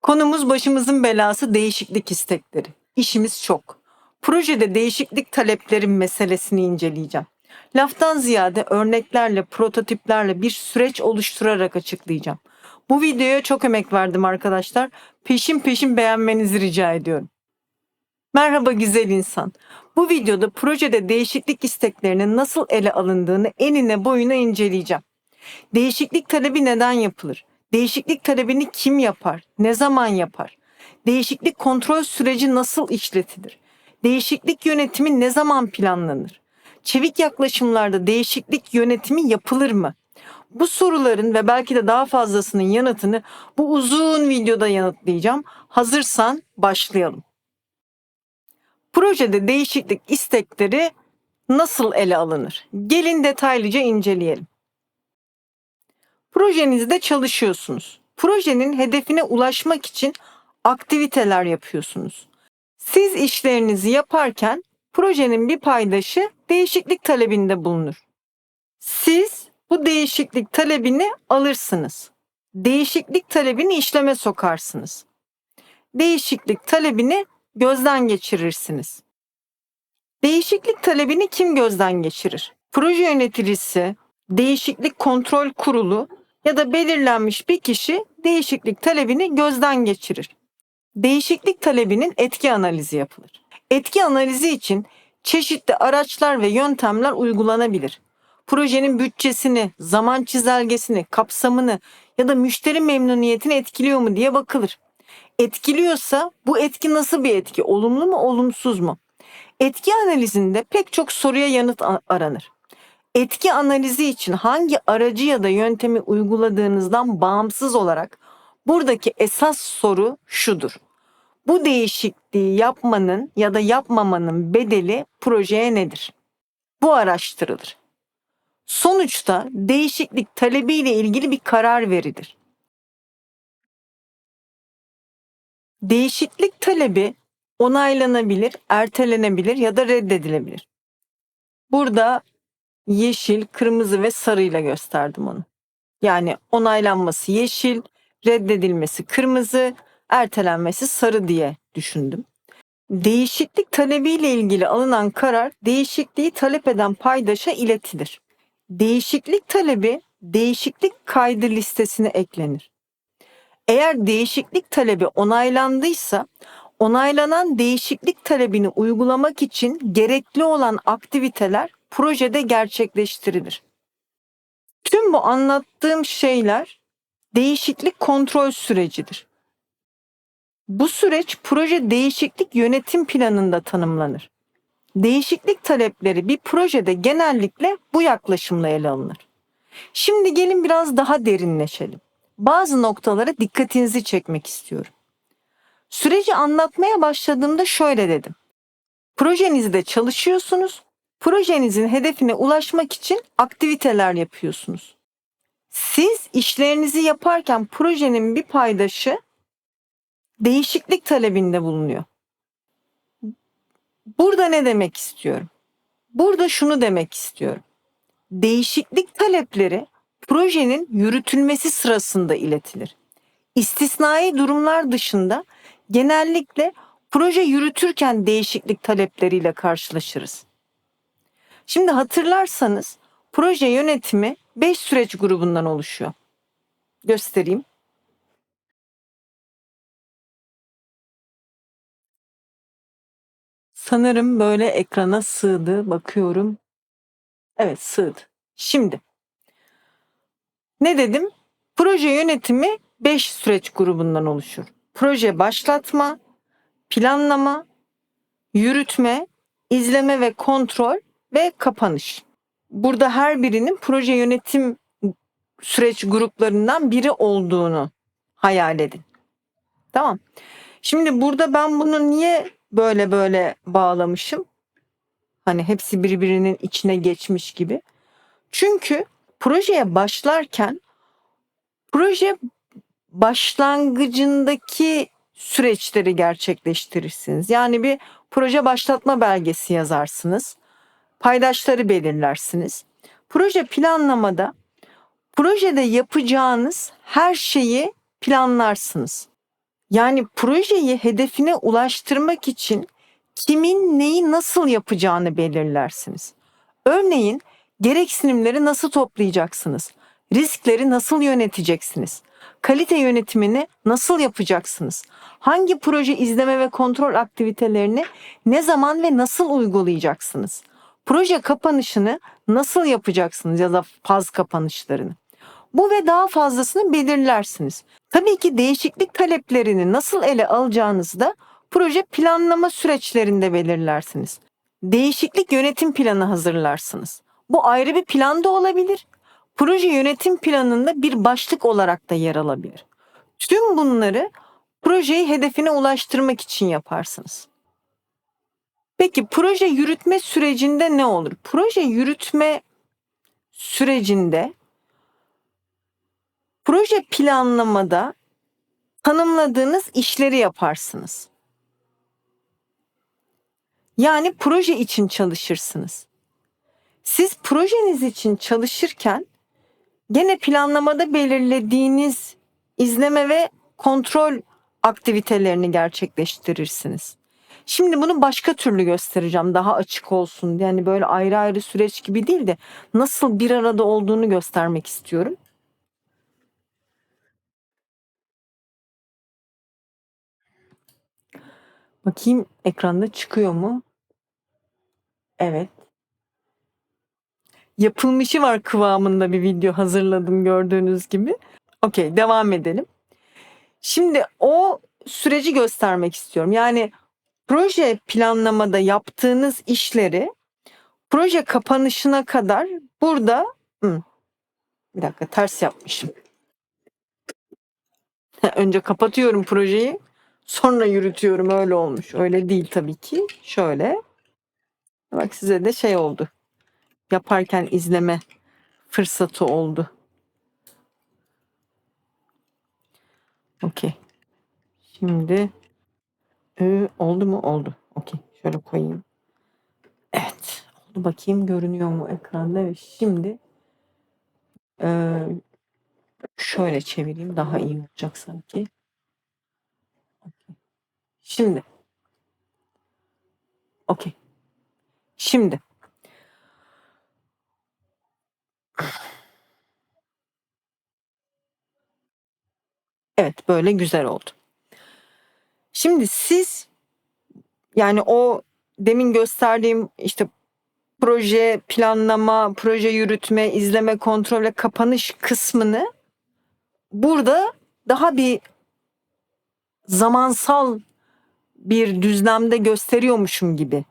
Konumuz başımızın belası değişiklik istekleri. İşimiz çok. Projede değişiklik taleplerin meselesini inceleyeceğim. Laftan ziyade örneklerle, prototiplerle bir süreç oluşturarak açıklayacağım. Bu videoya çok emek verdim arkadaşlar. Peşin peşin beğenmenizi rica ediyorum. Merhaba güzel insan. Bu videoda projede değişiklik isteklerinin nasıl ele alındığını enine boyuna inceleyeceğim. Değişiklik talebi neden yapılır? Değişiklik talebini kim yapar? Ne zaman yapar? Değişiklik kontrol süreci nasıl işletilir? Değişiklik yönetimi ne zaman planlanır? Çevik yaklaşımlarda değişiklik yönetimi yapılır mı? Bu soruların ve belki de daha fazlasının yanıtını bu uzun videoda yanıtlayacağım. Hazırsan başlayalım. Projede değişiklik istekleri nasıl ele alınır? Gelin detaylıca inceleyelim. Projenizde çalışıyorsunuz. Projenin hedefine ulaşmak için aktiviteler yapıyorsunuz. Siz işlerinizi yaparken projenin bir paydaşı değişiklik talebinde bulunur. Siz bu değişiklik talebini alırsınız. Değişiklik talebini işleme sokarsınız. Değişiklik talebini gözden geçirirsiniz. Değişiklik talebini kim gözden geçirir? Proje yöneticisi, değişiklik kontrol kurulu ya da belirlenmiş bir kişi değişiklik talebini gözden geçirir. Değişiklik talebinin etki analizi yapılır. Etki analizi için çeşitli araçlar ve yöntemler uygulanabilir. Projenin bütçesini, zaman çizelgesini, kapsamını ya da müşteri memnuniyetini etkiliyor mu diye bakılır. Etkiliyorsa bu etki nasıl bir etki? Olumlu mu, olumsuz mu? Etki analizinde pek çok soruya yanıt aranır. Etki analizi için hangi aracı ya da yöntemi uyguladığınızdan bağımsız olarak buradaki esas soru şudur. Bu değişikliği yapmanın ya da yapmamanın bedeli projeye nedir? Bu araştırılır. Sonuçta değişiklik talebiyle ilgili bir karar verilir. Değişiklik talebi onaylanabilir, ertelenebilir ya da reddedilebilir. Burada yeşil, kırmızı ve sarıyla gösterdim onu. Yani onaylanması yeşil, reddedilmesi kırmızı, ertelenmesi sarı diye düşündüm. Değişiklik talebiyle ilgili alınan karar değişikliği talep eden paydaşa iletilir. Değişiklik talebi değişiklik kaydı listesine eklenir. Eğer değişiklik talebi onaylandıysa onaylanan değişiklik talebini uygulamak için gerekli olan aktiviteler projede gerçekleştirilir. Tüm bu anlattığım şeyler değişiklik kontrol sürecidir. Bu süreç proje değişiklik yönetim planında tanımlanır. Değişiklik talepleri bir projede genellikle bu yaklaşımla ele alınır. Şimdi gelin biraz daha derinleşelim. Bazı noktalara dikkatinizi çekmek istiyorum. Süreci anlatmaya başladığımda şöyle dedim. Projenizde çalışıyorsunuz, projenizin hedefine ulaşmak için aktiviteler yapıyorsunuz. Siz işlerinizi yaparken projenin bir paydaşı değişiklik talebinde bulunuyor. Burada ne demek istiyorum? Burada şunu demek istiyorum. Değişiklik talepleri projenin yürütülmesi sırasında iletilir. İstisnai durumlar dışında genellikle proje yürütürken değişiklik talepleriyle karşılaşırız. Şimdi hatırlarsanız proje yönetimi 5 süreç grubundan oluşuyor. Göstereyim. Sanırım böyle ekrana sığdı. Bakıyorum. Evet, sığdı. Şimdi ne dedim? Proje yönetimi 5 süreç grubundan oluşur. Proje başlatma, planlama, yürütme, izleme ve kontrol ve kapanış. Burada her birinin proje yönetim süreç gruplarından biri olduğunu hayal edin. Tamam. Şimdi burada ben bunu niye böyle bağlamışım? Hani hepsi birbirinin içine geçmiş gibi. Çünkü projeye başlarken proje başlangıcındaki süreçleri gerçekleştirirsiniz. Yani bir proje başlatma belgesi yazarsınız. Paydaşları belirlersiniz. Proje planlamada projede yapacağınız her şeyi planlarsınız. Yani projeyi hedefine ulaştırmak için kimin neyi nasıl yapacağını belirlersiniz. Örneğin gereksinimleri nasıl toplayacaksınız? Riskleri nasıl yöneteceksiniz? Kalite yönetimini nasıl yapacaksınız? Hangi proje izleme ve kontrol aktivitelerini ne zaman ve nasıl uygulayacaksınız? Proje kapanışını nasıl yapacaksınız ya da faz kapanışlarını? Bu ve daha fazlasını belirlersiniz. Tabii ki değişiklik taleplerini nasıl ele alacağınızı da proje planlama süreçlerinde belirlersiniz. Değişiklik yönetim planı hazırlarsınız. Bu ayrı bir plan da olabilir. Proje yönetim planında bir başlık olarak da yer alabilir. Tüm bunları projeyi hedefine ulaştırmak için yaparsınız. Peki proje yürütme sürecinde ne olur? Proje yürütme sürecinde proje planlamada tanımladığınız işleri yaparsınız. Yani proje için çalışırsınız. Siz projeniz için çalışırken gene planlamada belirlediğiniz izleme ve kontrol aktivitelerini gerçekleştirirsiniz. Şimdi bunu başka türlü göstereceğim daha açık olsun. Yani böyle ayrı ayrı süreç gibi değil de nasıl bir arada olduğunu göstermek istiyorum. Bakayım ekranda çıkıyor mu? Evet. Yapılmışı var kıvamında bir video hazırladım gördüğünüz gibi. Okey, devam edelim. Şimdi o süreci göstermek istiyorum. Yani proje planlamada yaptığınız işleri proje kapanışına kadar burada bir dakika ters yapmışım. Önce kapatıyorum projeyi, sonra yürütüyorum öyle olmuş. Öyle değil tabii ki. Şöyle. Bak size de şey oldu. Yaparken izleme fırsatı oldu. Okey. Şimdi oldu mu? Oldu. Okey. Şöyle koyayım. Evet. Oldu. Bakayım görünüyor mu ekranda? Ve şimdi şöyle çevireyim. Daha iyi olacak sanki. Şimdi. Okey. Şimdi. Evet böyle güzel oldu. Şimdi siz yani o demin gösterdiğim işte proje planlama, proje yürütme, izleme, kontrol ve kapanış kısmını burada daha bir zamansal bir düzlemde gösteriyormuşum gibi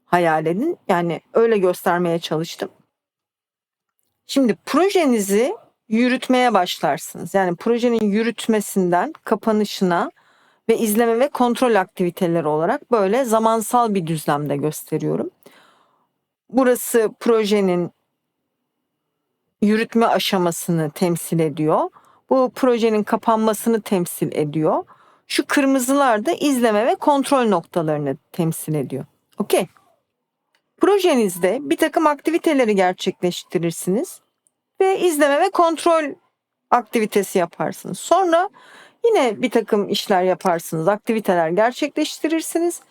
hayal edin. Yani öyle göstermeye çalıştım. Şimdi projenizi yürütmeye başlarsınız. Yani projenin yürütmesinden kapanışına ve izleme ve kontrol aktiviteleri olarak böyle zamansal bir düzlemde gösteriyorum. Burası projenin yürütme aşamasını temsil ediyor. Bu projenin kapanmasını temsil ediyor. Şu kırmızılar da izleme ve kontrol noktalarını temsil ediyor. Okey. Projenizde bir takım aktiviteleri gerçekleştirirsiniz ve izleme ve kontrol aktivitesi yaparsınız. Sonra yine bir takım işler yaparsınız, aktiviteler gerçekleştirirsiniz.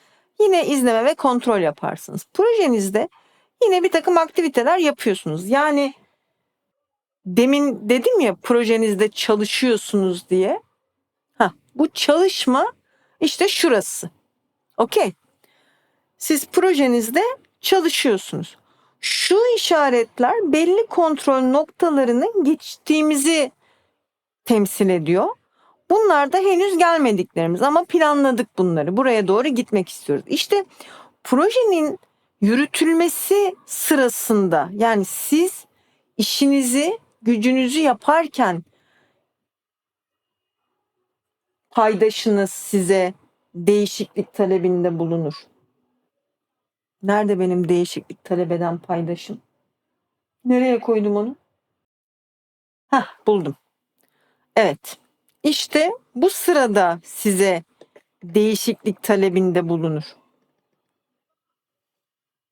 Yine izleme ve kontrol yaparsınız. Projenizde yine bir takım aktiviteler yapıyorsunuz. Yani demin dedim ya projenizde çalışıyorsunuz diye. Bu çalışma işte şurası. Okey. Siz projenizde çalışıyorsunuz. Şu işaretler belli kontrol noktalarının geçtiğimizi temsil ediyor. Bunlar da henüz gelmediklerimiz ama planladık bunları. Buraya doğru gitmek istiyoruz. İşte projenin yürütülmesi sırasında yani siz işinizi, gücünüzü yaparken paydaşınız size değişiklik talebinde bulunur. Nerede benim değişiklik talep eden paydaşım? Nereye koydum onu? Buldum. Evet. İşte bu sırada size değişiklik talebinde bulunur.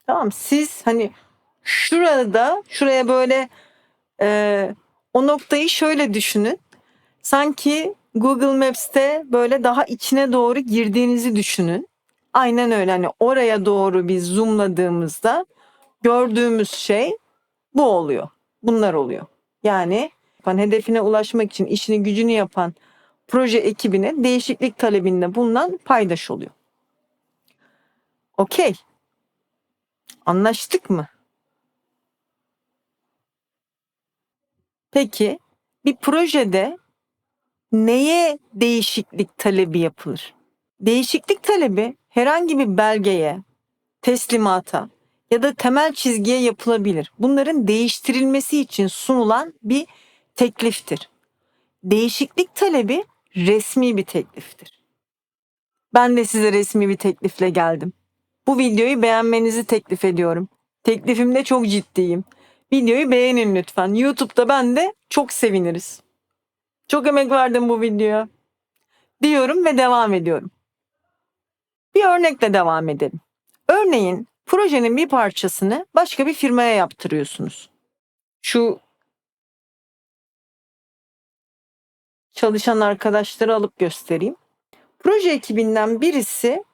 Tamam siz hani şuraya böyle o noktayı şöyle düşünün. Sanki Google Maps'te böyle daha içine doğru girdiğinizi düşünün. Aynen öyle, hani oraya doğru biz zoomladığımızda gördüğümüz şey bu oluyor. Bunlar oluyor. Yani hedefine ulaşmak için işini gücünü yapan proje ekibine değişiklik talebinde bulunan paydaş oluyor. Okey. Anlaştık mı? Peki bir projede neye değişiklik talebi yapılır? Değişiklik talebi herhangi bir belgeye, teslimata ya da temel çizgiye yapılabilir. Bunların değiştirilmesi için sunulan bir tekliftir. Değişiklik talebi resmi bir tekliftir. Ben de size resmi bir teklifle geldim. Bu videoyu beğenmenizi teklif ediyorum. Teklifimde çok ciddiyim. Videoyu beğenin lütfen. YouTube'da ben de çok seviniriz. Çok emek verdim bu videoya. Diyorum ve devam ediyorum. Bir örnekle devam edelim. Örneğin projenin bir parçasını başka bir firmaya yaptırıyorsunuz. Şu çalışan arkadaşları alıp göstereyim. Proje ekibinden birisi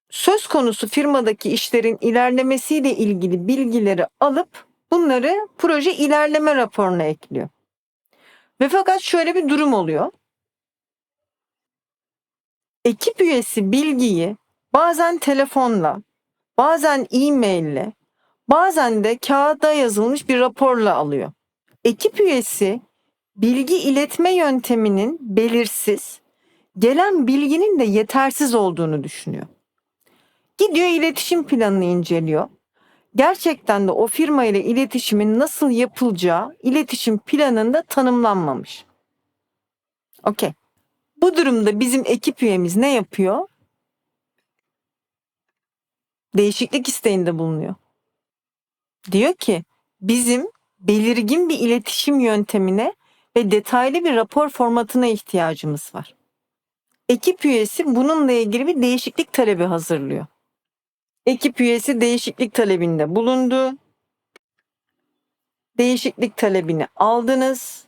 söz konusu firmadaki işlerin ilerlemesiyle ilgili bilgileri alıp bunları proje ilerleme raporuna ekliyor. Ve fakat şöyle bir durum oluyor. Ekip üyesi bilgiyi bazen telefonla, bazen e-maille, bazen de kağıda yazılmış bir raporla alıyor. Ekip üyesi bilgi iletme yönteminin belirsiz, gelen bilginin de yetersiz olduğunu düşünüyor. Gidiyor iletişim planını inceliyor. Gerçekten de o firma ile iletişimin nasıl yapılacağı iletişim planında tanımlanmamış. Okey. Bu durumda bizim ekip üyemiz ne yapıyor? Değişiklik isteğinde bulunuyor. Diyor ki bizim belirgin bir iletişim yöntemine ve detaylı bir rapor formatına ihtiyacımız var. Ekip üyesi bununla ilgili bir değişiklik talebi hazırlıyor. Ekip üyesi değişiklik talebinde bulundu. Değişiklik talebini aldınız.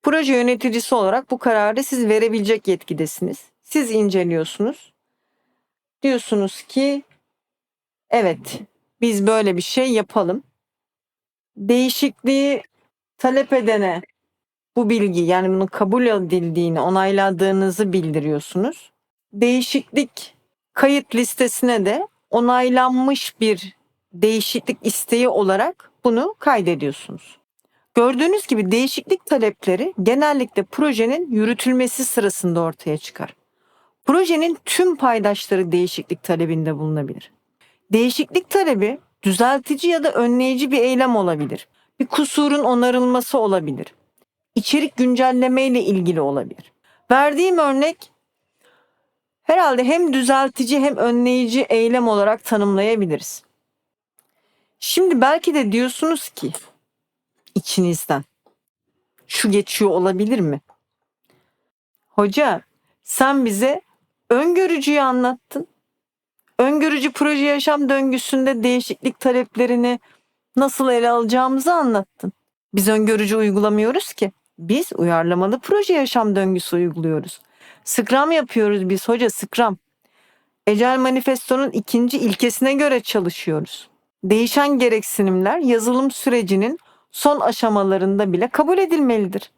Proje yöneticisi olarak bu kararı siz verebilecek yetkidesiniz. Siz inceliyorsunuz. Diyorsunuz ki evet, biz böyle bir şey yapalım. Değişikliği talep edene bu bilgi, yani bunun kabul edildiğini, onayladığınızı bildiriyorsunuz. Değişiklik kayıt listesine de onaylanmış bir değişiklik isteği olarak bunu kaydediyorsunuz. Gördüğünüz gibi değişiklik talepleri genellikle projenin yürütülmesi sırasında ortaya çıkar. Projenin tüm paydaşları değişiklik talebinde bulunabilir. Değişiklik talebi düzeltici ya da önleyici bir eylem olabilir. Bir kusurun onarılması olabilir. İçerik güncelleme ile ilgili olabilir. Verdiğim örnek herhalde hem düzeltici hem önleyici eylem olarak tanımlayabiliriz. Şimdi belki de diyorsunuz ki içinizden şu geçiyor olabilir mi? Hoca, sen bize öngörücüyü anlattın. Öngörücü proje yaşam döngüsünde değişiklik taleplerini nasıl ele alacağımızı anlattın. Biz öngörücü uygulamıyoruz ki. Biz uyarlamalı proje yaşam döngüsü uyguluyoruz. Scrum yapıyoruz biz hoca, Scrum. Agile Manifesto'nun 2. ilkesine göre çalışıyoruz. Değişen gereksinimler yazılım sürecinin son aşamalarında bile kabul edilmelidir.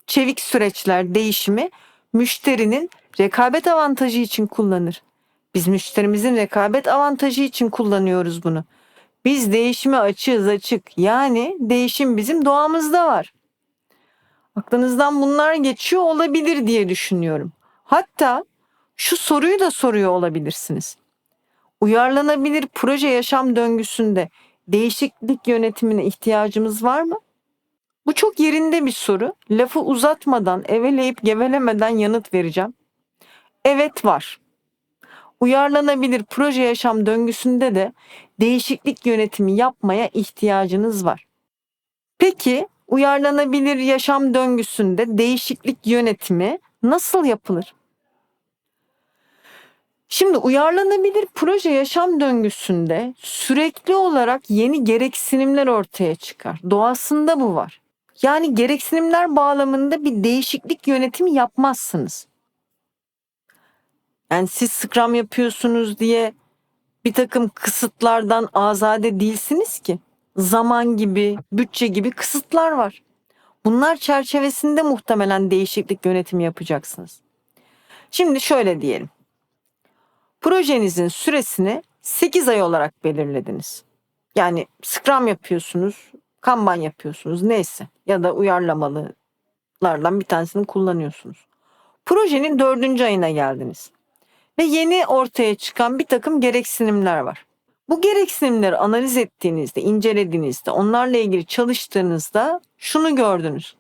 Çevik süreçler değişimi müşterinin rekabet avantajı için kullanır. Biz müşterimizin rekabet avantajı için kullanıyoruz bunu. Biz değişime açık. Yani değişim bizim doğamızda var. Aklınızdan bunlar geçiyor olabilir diye düşünüyorum. Hatta şu soruyu da soruyor olabilirsiniz. Uyarlanabilir proje yaşam döngüsünde değişiklik yönetimine ihtiyacımız var mı? Bu çok yerinde bir soru. Lafı uzatmadan, eveleyip gevelemeden yanıt vereceğim. Evet, var. Uyarlanabilir proje yaşam döngüsünde de değişiklik yönetimi yapmaya ihtiyacınız var. Peki uyarlanabilir yaşam döngüsünde değişiklik yönetimi nasıl yapılır? Şimdi uyarlanabilir proje yaşam döngüsünde sürekli olarak yeni gereksinimler ortaya çıkar. Doğasında bu var. Yani gereksinimler bağlamında bir değişiklik yönetimi yapmazsınız. Yani siz Scrum yapıyorsunuz diye bir takım kısıtlardan azade değilsiniz ki. Zaman gibi, bütçe gibi kısıtlar var. Bunlar çerçevesinde muhtemelen değişiklik yönetimi yapacaksınız. Şimdi şöyle diyelim. Projenizin süresini 8 ay olarak belirlediniz. Yani Scrum yapıyorsunuz, Kanban yapıyorsunuz neyse ya da uyarlamalılardan bir tanesini kullanıyorsunuz. Projenin 4. ayına geldiniz ve yeni ortaya çıkan bir takım gereksinimler var. Bu gereksinimleri analiz ettiğinizde, incelediğinizde, onlarla ilgili çalıştığınızda şunu gördünüz.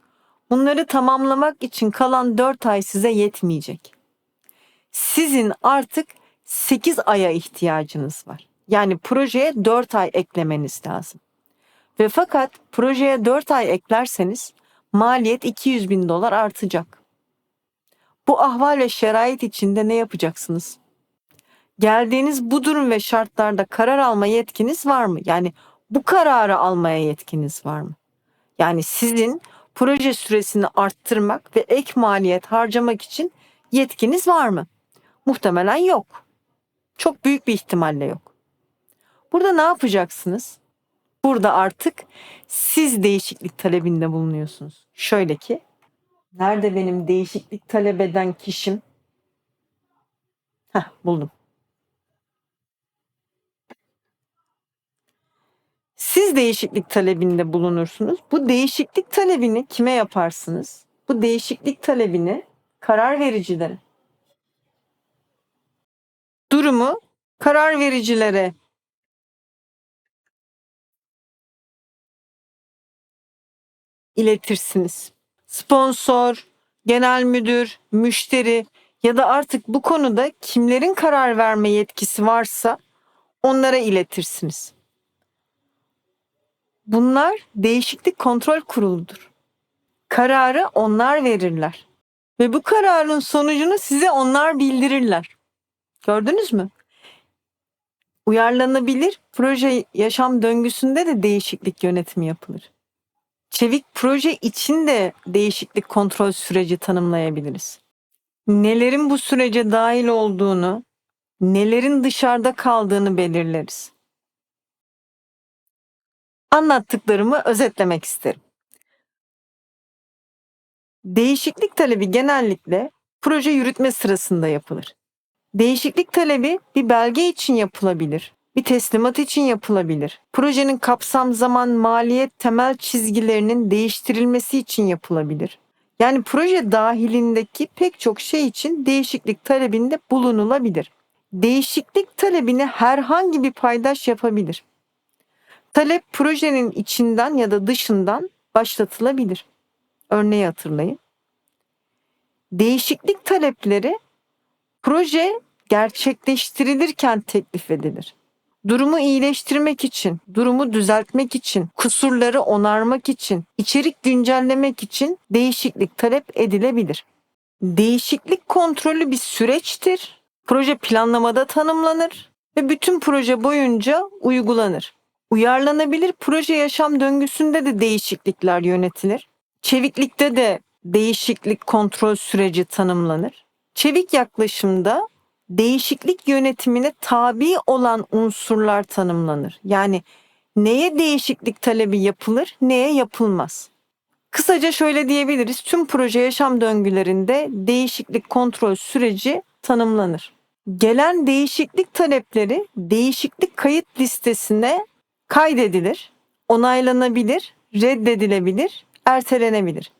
Bunları tamamlamak için kalan 4 ay size yetmeyecek. Sizin artık 8 aya ihtiyacınız var. Yani projeye 4 ay eklemeniz lazım. Ve fakat projeye 4 ay eklerseniz maliyet $200.000 artacak. Bu ahval ve şerait içinde ne yapacaksınız? Geldiğiniz bu durum ve şartlarda karar alma yetkiniz var mı? Yani bu kararı almaya yetkiniz var mı? Yani sizin proje süresini arttırmak ve ek maliyet harcamak için yetkiniz var mı? Muhtemelen yok. Çok büyük bir ihtimalle yok. Burada ne yapacaksınız? Burada artık siz değişiklik talebinde bulunuyorsunuz. Şöyle ki, nerede benim değişiklik talep eden kişim? Buldum. Siz değişiklik talebinde bulunursunuz. Bu değişiklik talebini kime yaparsınız? Bu değişiklik talebini karar vericilere. Durumu karar vericilere iletirsiniz. Sponsor, genel müdür, müşteri ya da artık bu konuda kimlerin karar verme yetkisi varsa onlara iletirsiniz. Bunlar değişiklik kontrol kuruludur. Kararı onlar verirler. Ve bu kararın sonucunu size onlar bildirirler. Gördünüz mü? Uyarlanabilir proje yaşam döngüsünde de değişiklik yönetimi yapılır. Çevik proje için de değişiklik kontrol süreci tanımlayabiliriz. Nelerin bu sürece dahil olduğunu, nelerin dışarıda kaldığını belirleriz. Anlattıklarımı özetlemek isterim. Değişiklik talebi genellikle proje yürütme sırasında yapılır. Değişiklik talebi bir belge için yapılabilir, bir teslimat için yapılabilir. Projenin kapsam, zaman, maliyet, temel çizgilerinin değiştirilmesi için yapılabilir. Yani proje dahilindeki pek çok şey için değişiklik talebinde bulunulabilir. Değişiklik talebini herhangi bir paydaş yapabilir. Talep projenin içinden ya da dışından başlatılabilir. Örneği hatırlayın. Değişiklik talepleri proje gerçekleştirilirken teklif edilir. Durumu iyileştirmek için, durumu düzeltmek için, kusurları onarmak için, içerik güncellemek için değişiklik talep edilebilir. Değişiklik kontrolü bir süreçtir. Proje planlamada tanımlanır ve bütün proje boyunca uygulanır. Uyarlanabilir proje yaşam döngüsünde de değişiklikler yönetilir. Çeviklikte de değişiklik kontrol süreci tanımlanır. Çevik yaklaşımda değişiklik yönetimine tabi olan unsurlar tanımlanır. Yani neye değişiklik talebi yapılır, neye yapılmaz. Kısaca şöyle diyebiliriz. Tüm proje yaşam döngülerinde değişiklik kontrol süreci tanımlanır. Gelen değişiklik talepleri değişiklik kayıt listesine kaydedilir, onaylanabilir, reddedilebilir, ertelenebilir.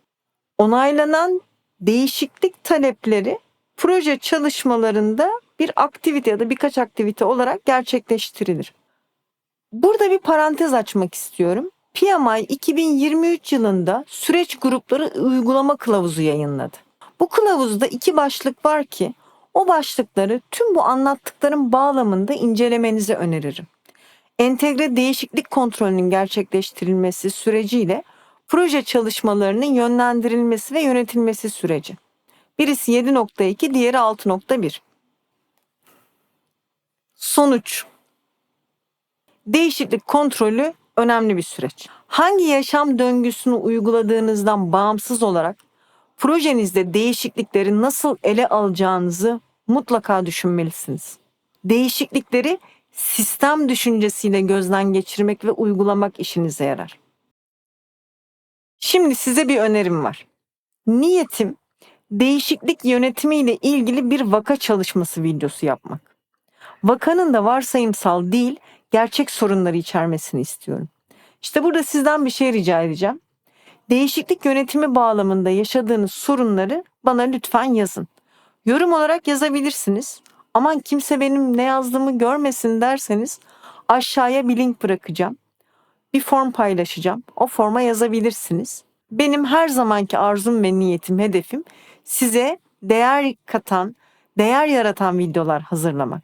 Onaylanan değişiklik talepleri proje çalışmalarında bir aktivite ya da birkaç aktivite olarak gerçekleştirilir. Burada bir parantez açmak istiyorum. PMI 2023 yılında süreç grupları uygulama kılavuzu yayınladı. Bu kılavuzda 2 başlık var ki o başlıkları tüm bu anlattıklarım bağlamında incelemenizi öneririm. Entegre değişiklik kontrolünün gerçekleştirilmesi süreciyle proje çalışmalarının yönlendirilmesi ve yönetilmesi süreci. Birisi 7.2, diğeri 6.1. Sonuç. Değişiklik kontrolü önemli bir süreç. Hangi yaşam döngüsünü uyguladığınızdan bağımsız olarak projenizde değişiklikleri nasıl ele alacağınızı mutlaka düşünmelisiniz. Değişiklikleri sistem düşüncesiyle gözden geçirmek ve uygulamak işinize yarar. Şimdi size bir önerim var. Niyetim değişiklik yönetimi ile ilgili bir vaka çalışması videosu yapmak. Vakanın da varsayımsal değil, gerçek sorunları içermesini istiyorum. İşte burada sizden bir şey rica edeceğim. Değişiklik yönetimi bağlamında yaşadığınız sorunları bana lütfen yazın. Yorum olarak yazabilirsiniz. Aman kimse benim ne yazdığımı görmesin derseniz aşağıya bir link bırakacağım. Bir form paylaşacağım. O forma yazabilirsiniz. Benim her zamanki arzum ve niyetim, hedefim size değer katan, değer yaratan videolar hazırlamak.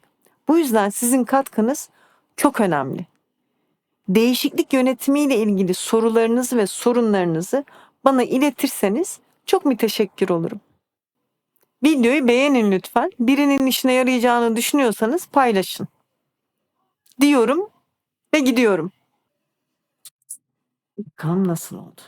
Bu yüzden sizin katkınız çok önemli. Değişiklik yönetimiyle ilgili sorularınızı ve sorunlarınızı bana iletirseniz çok müteşekkir olurum. Videoyu beğenin lütfen. Birinin işine yarayacağını düşünüyorsanız paylaşın. Diyorum ve gidiyorum. Bakalım nasıl oldu?